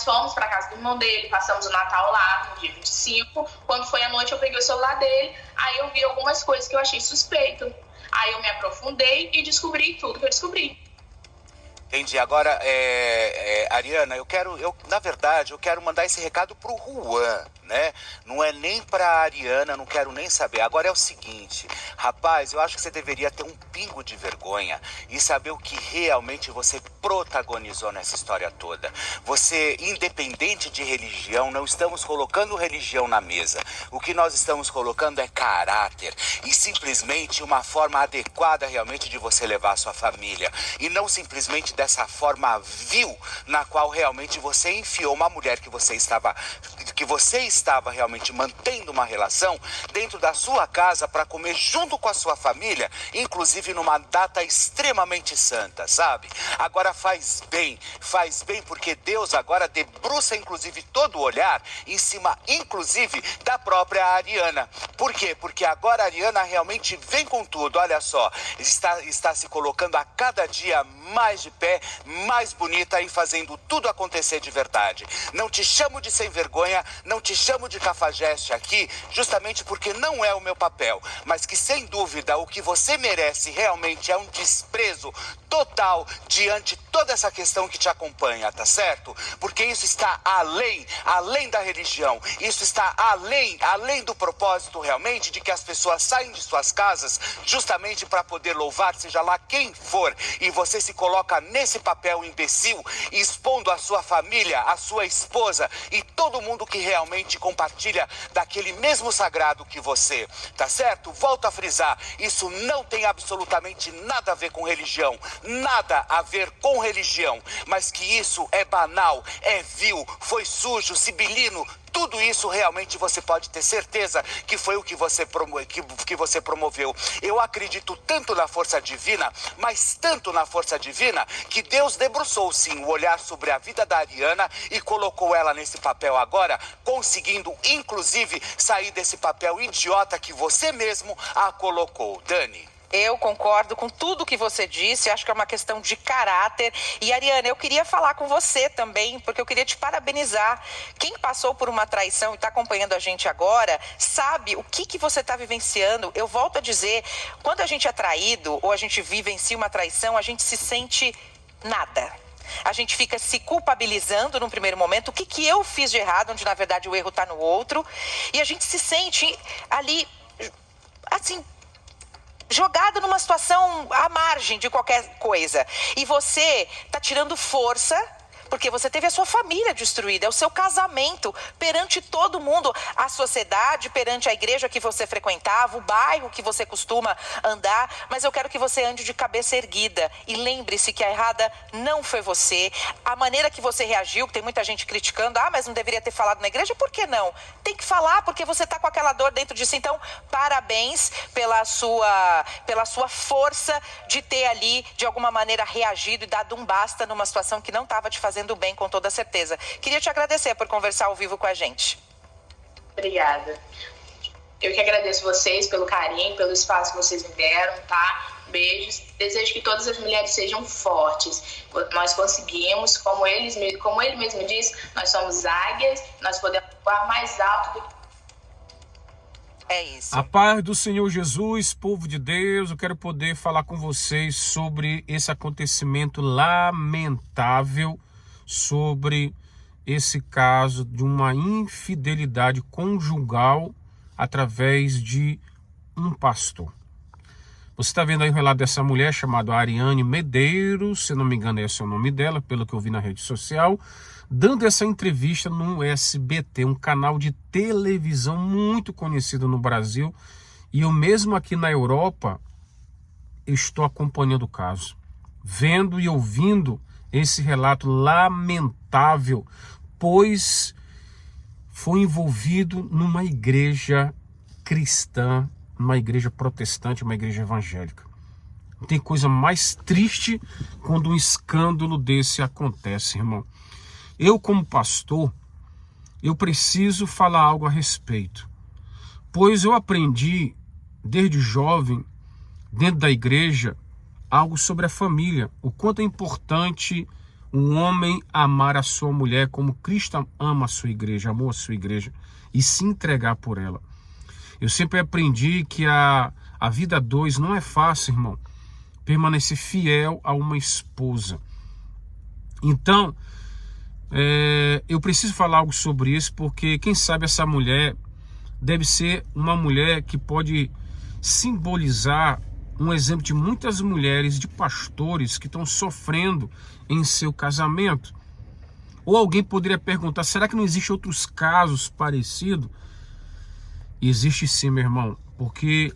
nós fomos para casa do irmão dele, passamos o Natal lá, no dia 25. Quando foi à noite, eu peguei o celular dele, aí eu vi algumas coisas que eu achei suspeito. Aí eu me aprofundei e descobri tudo que eu descobri. Entendi. Agora, Ariana, na verdade, eu quero mandar esse recado pro Juan, né? Não é nem pra Ariana, não quero nem saber. Agora é o seguinte, rapaz, eu acho que você deveria ter um pingo de vergonha e saber o que realmente você protagonizou nessa história toda. Você, independente de religião, não estamos colocando religião na mesa. O que nós estamos colocando é caráter e simplesmente uma forma adequada realmente de você levar a sua família. E não simplesmente dessa forma vil na qual realmente você enfiou uma mulher que você estava realmente mantendo uma relação dentro da sua casa para comer junto com a sua família, inclusive numa data extremamente santa, sabe? Agora faz bem porque Deus agora debruça inclusive todo o olhar em cima inclusive da própria Ariana. Por quê? Porque agora a Ariana realmente vem com tudo, olha só, está se colocando a cada dia mais de pé, mais bonita e fazendo tudo acontecer de verdade. Não te chamo de sem vergonha, não te chamo de cafajeste aqui, justamente porque não é o meu papel, mas que sem dúvida o que você merece realmente é um desprezo total diante de toda essa questão que te acompanha, tá certo? Porque isso está além da religião, isso está além do propósito realmente de que as pessoas saem de suas casas justamente para poder louvar, seja lá quem for, e você se coloca nesse papel imbecil, expondo a sua família, a sua esposa e todo mundo que realmente compartilha daquele mesmo sagrado que você, tá certo? Volto a frisar, isso não tem absolutamente nada a ver com religião, nada a ver com religião, mas que isso é banal, é vil, foi sujo, sibilino, tudo isso realmente você pode ter certeza que foi o que você promoveu. Eu acredito tanto na força divina, mas tanto na força divina, que Deus debruçou sim o olhar sobre a vida da Ariana e colocou ela nesse papel agora, conseguindo inclusive sair desse papel idiota que você mesmo a colocou. Dani. Eu concordo com tudo que você disse, acho que é uma questão de caráter. E, Ariana, eu queria falar com você também, porque eu queria te parabenizar. Quem passou por uma traição e está acompanhando a gente agora, sabe o que você está vivenciando. Eu volto a dizer, quando a gente é traído ou a gente vivencia uma traição, a gente se sente nada. A gente fica se culpabilizando num primeiro momento, o que eu fiz de errado, onde na verdade o erro está no outro. E a gente se sente ali, assim, jogada numa situação à margem de qualquer coisa. E você está tirando força, porque você teve a sua família destruída, é o seu casamento perante todo mundo, a sociedade, perante a igreja que você frequentava, o bairro que você costuma andar. Mas eu quero que você ande de cabeça erguida e lembre-se que a errada não foi você. A maneira que você reagiu, que tem muita gente criticando, mas não deveria ter falado na igreja, por que não? Tem que falar porque você está com aquela dor dentro de si. Então, parabéns pela sua força de ter ali, de alguma maneira, reagido e dado um basta numa situação que não estava te fazendo bem, com toda certeza. Queria te agradecer por conversar ao vivo com a gente. Obrigada. Eu que agradeço vocês pelo carinho, pelo espaço que vocês me deram, tá? Beijos. Desejo que todas as mulheres sejam fortes. Nós conseguimos, como ele mesmo disse, nós somos águias, nós podemos voar mais alto do que... É isso. A paz do Senhor Jesus, povo de Deus, eu quero poder falar com vocês sobre esse acontecimento lamentável, sobre esse caso de uma infidelidade conjugal através de um pastor. Você está vendo aí o relato dessa mulher chamada Ariane Medeiros, se não me engano esse é o nome dela, pelo que eu vi na rede social, dando essa entrevista no SBT, um canal de televisão muito conhecido no Brasil, e eu mesmo aqui na Europa estou acompanhando o caso, vendo e ouvindo esse relato lamentável, pois foi envolvido numa igreja cristã, numa igreja protestante, uma igreja evangélica. Não tem coisa mais triste quando um escândalo desse acontece, irmão. Eu, como pastor, eu preciso falar algo a respeito, pois eu aprendi desde jovem, dentro da igreja, algo sobre a família, o quanto é importante um homem amar a sua mulher como Cristo ama a sua igreja, amou a sua igreja, e se entregar por ela. Eu sempre aprendi que a vida a dois não é fácil, irmão. Permanecer fiel a uma esposa. Então, eu preciso falar algo sobre isso, porque quem sabe essa mulher deve ser uma mulher que pode simbolizar um exemplo de muitas mulheres, de pastores que estão sofrendo em seu casamento. Ou alguém poderia perguntar, será que não existe outros casos parecidos? Existe sim, meu irmão, porque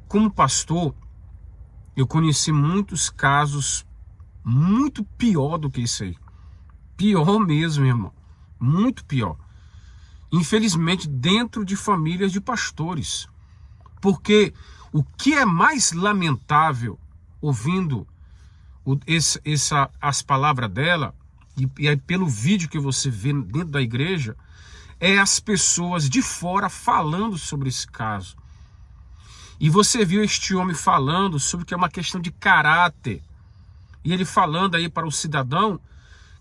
como pastor, eu conheci muitos casos muito pior do que isso aí. Pior mesmo, irmão. Muito pior. Infelizmente, dentro de famílias de pastores. Porque o que é mais lamentável, ouvindo as palavras dela, e aí pelo vídeo que você vê dentro da igreja, é as pessoas de fora falando sobre esse caso. E você viu este homem falando sobre que é uma questão de caráter. E ele falando aí para o cidadão,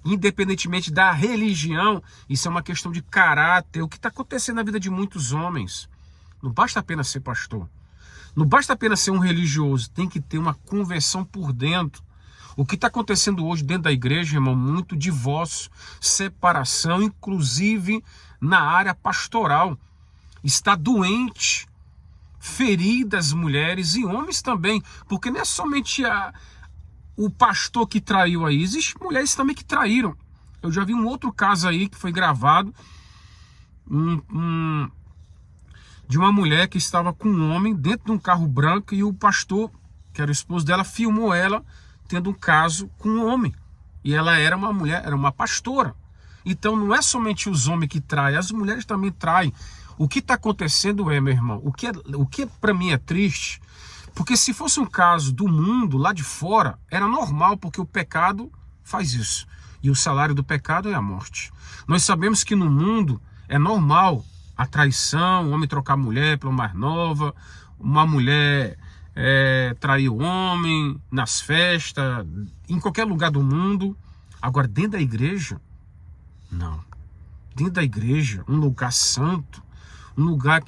independentemente da religião, isso é uma questão de caráter. O que está acontecendo na vida de muitos homens. Não basta apenas ser pastor. Não basta apenas ser um religioso. Tem que ter uma conversão por dentro. O que está acontecendo hoje dentro da igreja, irmão, muito divórcio, separação, inclusive na área pastoral. Está doente, feridas mulheres e homens também, porque não é somente o pastor que traiu aí, existem mulheres também que traíram. Eu já vi um outro caso aí que foi gravado, de uma mulher que estava com um homem dentro de um carro branco, e o pastor, que era o esposo dela, filmou ela tendo um caso com um homem. E ela era uma mulher, era uma pastora. Então não é somente os homens que traem, as mulheres também traem. O que está acontecendo meu irmão, o que para mim é triste, porque se fosse um caso do mundo, lá de fora, era normal, porque o pecado faz isso. E o salário do pecado é a morte. Nós sabemos que no mundo é normal a traição, o homem trocar a mulher pela mais nova, uma mulher trair o homem nas festas, em qualquer lugar do mundo. Agora, dentro da igreja, não. Dentro da igreja, um lugar santo, um lugar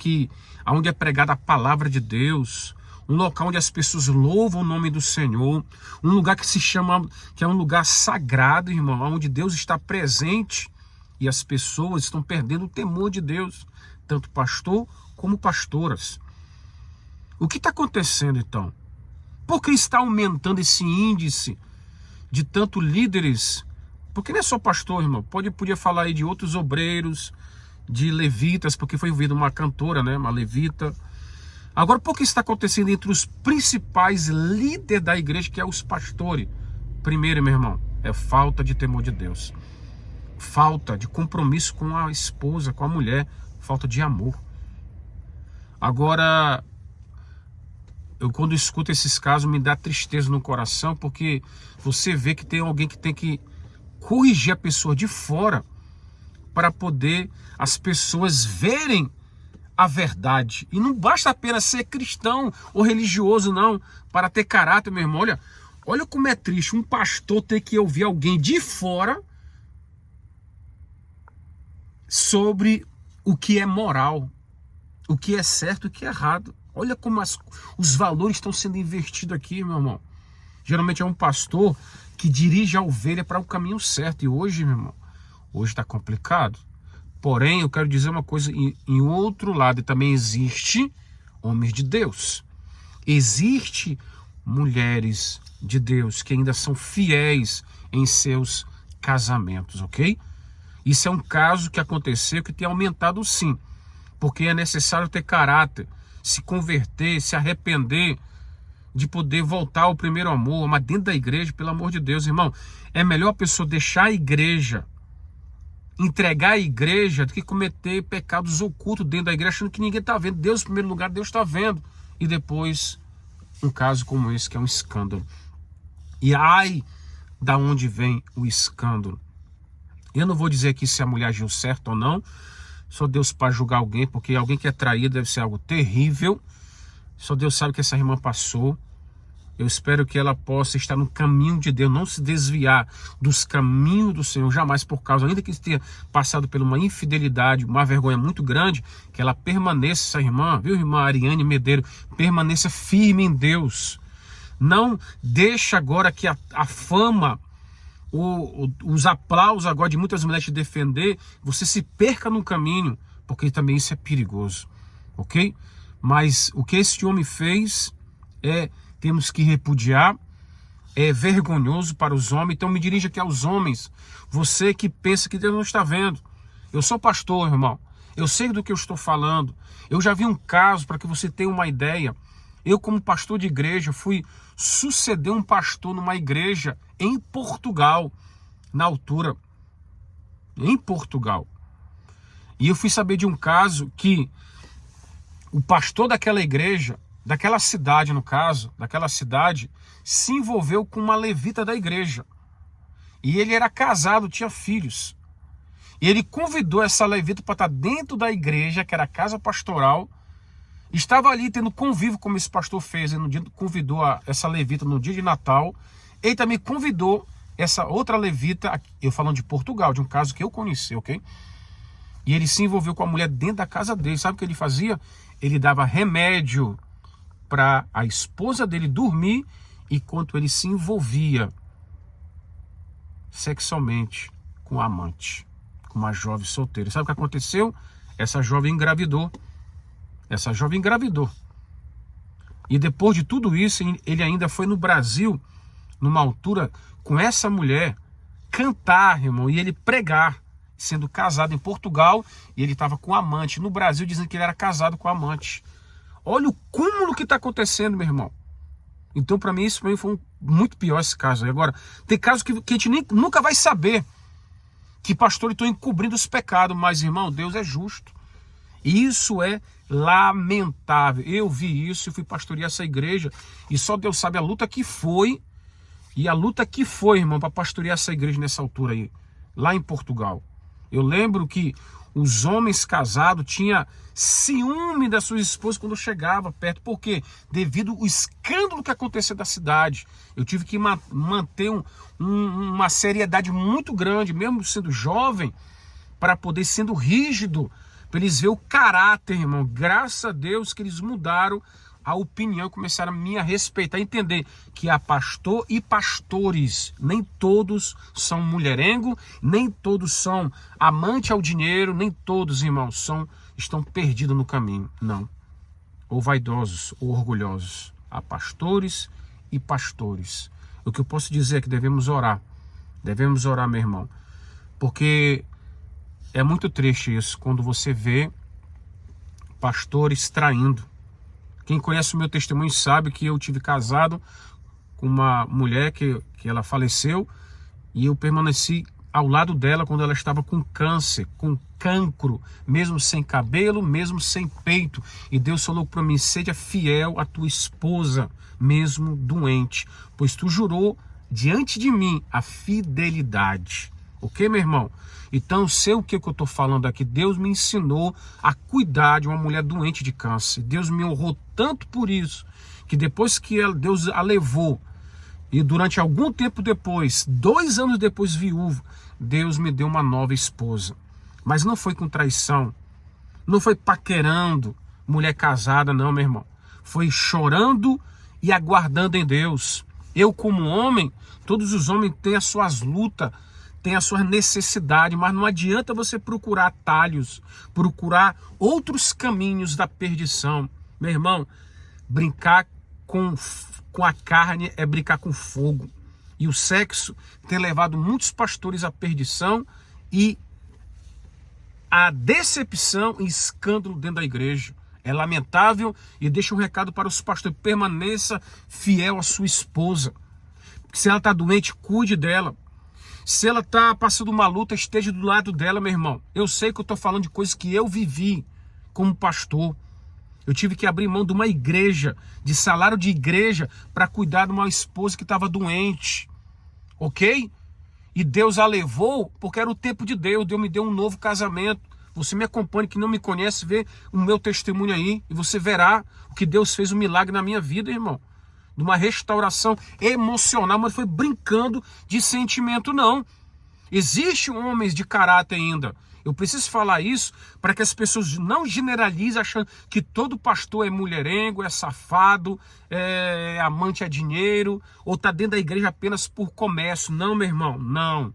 onde é pregada a palavra de Deus, um local onde as pessoas louvam o nome do Senhor, um lugar que é um lugar sagrado, irmão, onde Deus está presente, e as pessoas estão perdendo o temor de Deus, tanto pastor como pastoras. O que está acontecendo então? Por que está aumentando esse índice de tanto líderes? Porque não é só pastor, irmão, podia falar aí de outros obreiros, de levitas, porque foi ouvida uma cantora, né, uma levita. Agora, por que está acontecendo entre os principais líderes da igreja, que é os pastores? Primeiro, meu irmão, é falta de temor de Deus. Falta de compromisso com a esposa, com a mulher. Falta de amor. Agora, eu quando escuto esses casos, me dá tristeza no coração, porque você vê que tem alguém que tem que corrigir a pessoa de fora, para poder as pessoas verem a verdade. E não basta apenas ser cristão ou religioso, não, para ter caráter, meu irmão. Olha como é triste um pastor ter que ouvir alguém de fora sobre o que é moral, o que é certo e o que é errado. Olha como os valores estão sendo invertidos aqui, meu irmão. Geralmente é um pastor que dirige a ovelha para o caminho certo. E hoje, meu irmão, hoje está complicado. Porém, eu quero dizer uma coisa, em outro lado também existe homens de Deus. Existe mulheres de Deus que ainda são fiéis em seus casamentos, ok? Isso é um caso que aconteceu, que tem aumentado sim. Porque é necessário ter caráter, se converter, se arrepender, de poder voltar ao primeiro amor. Mas dentro da igreja, pelo amor de Deus, irmão, é melhor a pessoa deixar a igreja, entregar a igreja, do que cometer pecados ocultos dentro da igreja, achando que ninguém está vendo. Deus, em primeiro lugar, Deus está vendo. E depois, um caso como esse, que é um escândalo. E ai, da onde vem o escândalo? Eu não vou dizer aqui se a mulher agiu certo ou não. Só Deus para julgar alguém, porque alguém que é traído deve ser algo terrível. Só Deus sabe que essa irmã passou. Eu espero que ela possa estar no caminho de Deus, não se desviar dos caminhos do Senhor, jamais por causa, ainda que tenha passado por uma infidelidade, uma vergonha muito grande, que ela permaneça, essa irmã, viu, irmã Ariane Medeiro, permaneça firme em Deus. Não deixa agora que a fama, os aplausos agora de muitas mulheres te defender, você se perca no caminho, porque também isso é perigoso, ok? Mas o que esse homem fez temos que repudiar, é vergonhoso para os homens. Então me dirijo aqui aos homens, você que pensa que Deus não está vendo. Eu sou pastor, irmão, eu sei do que eu estou falando. Eu já vi um caso, para que você tenha uma ideia. Eu, como pastor de igreja, fui suceder um pastor numa igreja em Portugal, na altura, em Portugal. E eu fui saber de um caso que o pastor daquela igreja, daquela cidade, no caso, daquela cidade, se envolveu com uma levita da igreja. E ele era casado, tinha filhos. E ele convidou essa levita para estar dentro da igreja, que era a casa pastoral. Estava ali tendo convívio, como esse pastor fez. Ele convidou essa levita no dia de Natal. Ele também convidou essa outra levita, eu falando de Portugal, de um caso que eu conheci, ok? E ele se envolveu com a mulher dentro da casa dele. Sabe o que ele fazia? Ele dava remédio para a esposa dele dormir enquanto ele se envolvia sexualmente com a amante, com uma jovem solteira. Sabe o que aconteceu? Essa jovem engravidou. E depois de tudo isso, ele ainda foi no Brasil, numa altura, com essa mulher, cantar, irmão, e ele pregar, sendo casado em Portugal, e ele estava com amante. No Brasil, dizendo que ele era casado com amante. Olha o cúmulo que está acontecendo, meu irmão. Então, para mim, isso foi muito pior esse caso. Agora, tem casos que a gente nunca vai saber que pastores estão encobrindo os pecados, mas, irmão, Deus é justo. E isso é lamentável. Eu vi isso, eu fui pastorear essa igreja, e só Deus sabe a luta que foi, irmão, para pastorear essa igreja nessa altura aí, lá em Portugal. Eu lembro que os homens casados tinham ciúme das suas esposas quando eu chegava perto. Por quê? Devido ao escândalo que aconteceu da cidade. Eu tive que manter uma seriedade muito grande, mesmo sendo jovem, para poder sendo rígido, para eles verem o caráter, irmão. Graças a Deus que eles mudaram a opinião, começaram a me respeitar, entender que há pastor e pastores, nem todos são mulherengo, nem todos são amante ao dinheiro, nem todos, irmãos, estão perdidos no caminho, não, ou vaidosos, ou orgulhosos. Há pastores e pastores. O que eu posso dizer é que devemos orar, meu irmão, porque é muito triste isso, quando você vê pastores traindo. Quem conhece o meu testemunho sabe que eu tive casado com uma mulher que ela faleceu, e eu permaneci ao lado dela quando ela estava com câncer, com cancro, mesmo sem cabelo, mesmo sem peito. E Deus falou para mim: seja fiel à tua esposa, mesmo doente, pois tu jurou diante de mim a fidelidade. Ok, meu irmão? Então, sei o que eu estou falando aqui. Deus me ensinou a cuidar de uma mulher doente de câncer. Deus me honrou tanto por isso, que depois que Deus a levou, e durante algum tempo depois, 2 anos depois, viúva, Deus me deu uma nova esposa. Mas não foi com traição, não foi paquerando mulher casada, não, meu irmão. Foi chorando e aguardando em Deus. Eu, como homem, todos os homens têm as suas lutas, tem a sua necessidade, mas não adianta você procurar atalhos, procurar outros caminhos da perdição. Meu irmão, brincar com a carne é brincar com fogo. E o sexo tem levado muitos pastores à perdição e à decepção e escândalo dentro da igreja. É lamentável, e deixa um recado para os pastores: permaneça fiel à sua esposa. Se ela está doente, cuide dela. Se ela está passando uma luta, esteja do lado dela, meu irmão. Eu sei que eu estou falando de coisas que eu vivi como pastor. Eu tive que abrir mão de uma igreja, de salário de igreja, para cuidar de uma esposa que estava doente. Ok? E Deus a levou porque era o tempo de Deus. Deus me deu um novo casamento. Você me acompanha, que não me conhece, vê o meu testemunho aí, e você verá o que Deus fez, um milagre na minha vida, irmão. de uma restauração emocional, mas foi brincando de sentimento, não. Existem homens de caráter ainda. Eu preciso falar isso para que as pessoas não generalizem achando que todo pastor é mulherengo, é safado, é amante a dinheiro, ou está dentro da igreja apenas por comércio. Não, meu irmão, não.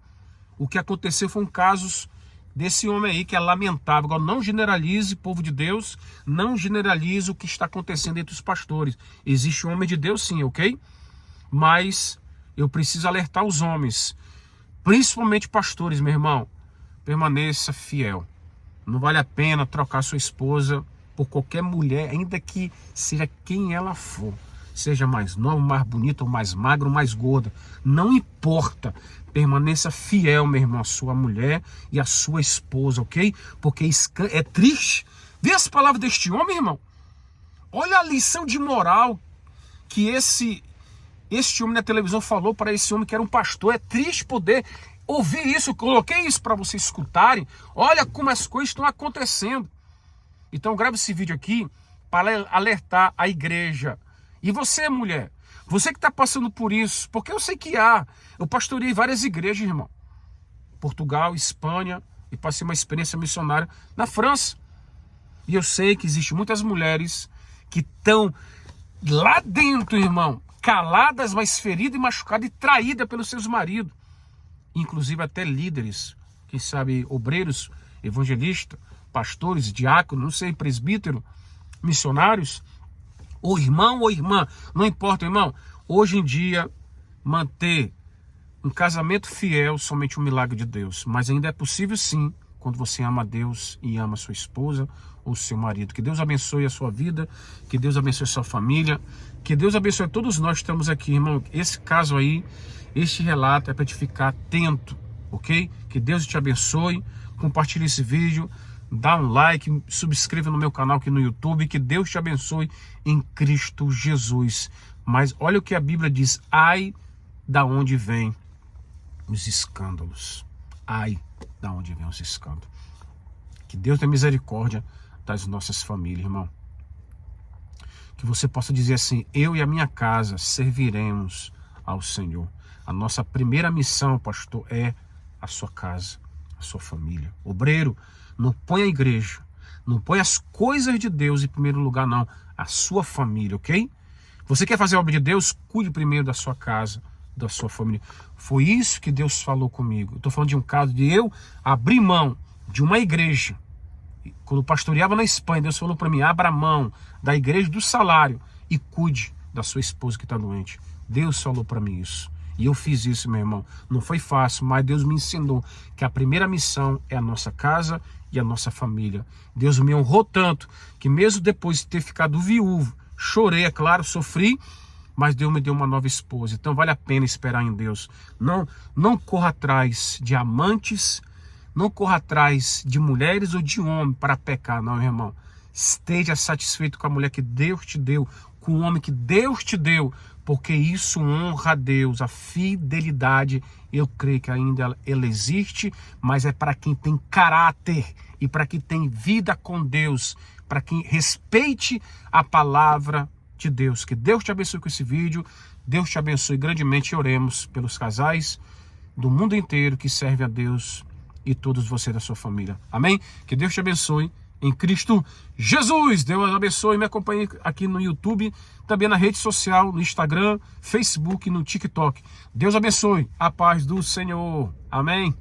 O que aconteceu foi um caso desse homem aí que é lamentável. Agora, não generalize, povo de Deus, não generalize o que está acontecendo entre os pastores. Existe um homem de Deus sim, ok? Mas eu preciso alertar os homens, principalmente pastores, meu irmão. Permaneça fiel. Não vale a pena trocar sua esposa por qualquer mulher, ainda que seja quem ela for. Seja mais nova, mais bonita, ou mais magra, ou mais gorda. Não importa. Permaneça fiel, meu irmão, à sua mulher e à sua esposa, ok? Porque é triste. Vê as palavras deste homem, irmão. Olha a lição de moral que este homem na televisão falou para esse homem que era um pastor. É triste poder ouvir isso. Eu coloquei isso para vocês escutarem. Olha como as coisas estão acontecendo. Então grave esse vídeo aqui para alertar a igreja. E você, mulher, você que está passando por isso, porque eu sei que eu pastorei várias igrejas, irmão. Portugal, Espanha, e passei uma experiência missionária na França. E eu sei que existem muitas mulheres que estão lá dentro, irmão, caladas, mas feridas e machucadas e traídas pelos seus maridos. Inclusive até líderes, quem sabe obreiros, evangelistas, pastores, diáconos, não sei, presbítero, missionários, ou irmão ou irmã, não importa, irmão. Hoje em dia, manter um casamento fiel somente um milagre de Deus, mas ainda é possível sim, quando você ama a Deus e ama a sua esposa ou seu marido. Que Deus abençoe a sua vida, que Deus abençoe a sua família, que Deus abençoe todos nós que estamos aqui, irmão. Esse caso aí, este relato é para te ficar atento, ok? Que Deus te abençoe. Compartilhe esse vídeo, dá um like, subscreva no meu canal aqui no YouTube. Que Deus te abençoe em Cristo Jesus. Mas olha o que a Bíblia diz: ai da onde vem os escândalos. Ai da onde vem os escândalos. Que Deus tenha misericórdia das nossas famílias, irmão. Que você possa dizer assim: eu e a minha casa serviremos ao Senhor. A nossa primeira missão, pastor, é a sua casa, a sua família. Obreiro, não põe a igreja, não põe as coisas de Deus em primeiro lugar, não. A sua família, ok? Você quer fazer a obra de Deus? Cuide primeiro da sua casa, da sua família. Foi isso que Deus falou comigo. Eu estou falando de um caso de eu abrir mão de uma igreja. Quando eu pastoreava na Espanha, Deus falou para mim: abra mão da igreja do salário e cuide da sua esposa que está doente. Deus falou para mim isso. E eu fiz isso, meu irmão. Não foi fácil, mas Deus me ensinou que a primeira missão é a nossa casa e a nossa família. Deus me honrou tanto que mesmo depois de ter ficado viúvo, chorei, é claro, sofri, mas Deus me deu uma nova esposa. Então vale a pena esperar em Deus. Não corra atrás de amantes, não corra atrás de mulheres ou de homem para pecar, não, irmão. Esteja satisfeito com a mulher que Deus te deu, com o homem que Deus te deu, porque isso honra a Deus. A fidelidade, eu creio que ainda ela existe, mas é para quem tem caráter e para quem tem vida com Deus, para quem respeite a palavra de Deus. Que Deus te abençoe com esse vídeo, Deus te abençoe grandemente. Oremos pelos casais do mundo inteiro que servem a Deus e todos vocês da sua família. Amém? Que Deus te abençoe em Cristo Jesus. Deus abençoe. Me acompanhe aqui no YouTube, também na rede social, no Instagram, Facebook e no TikTok. Deus abençoe. A paz do Senhor. Amém.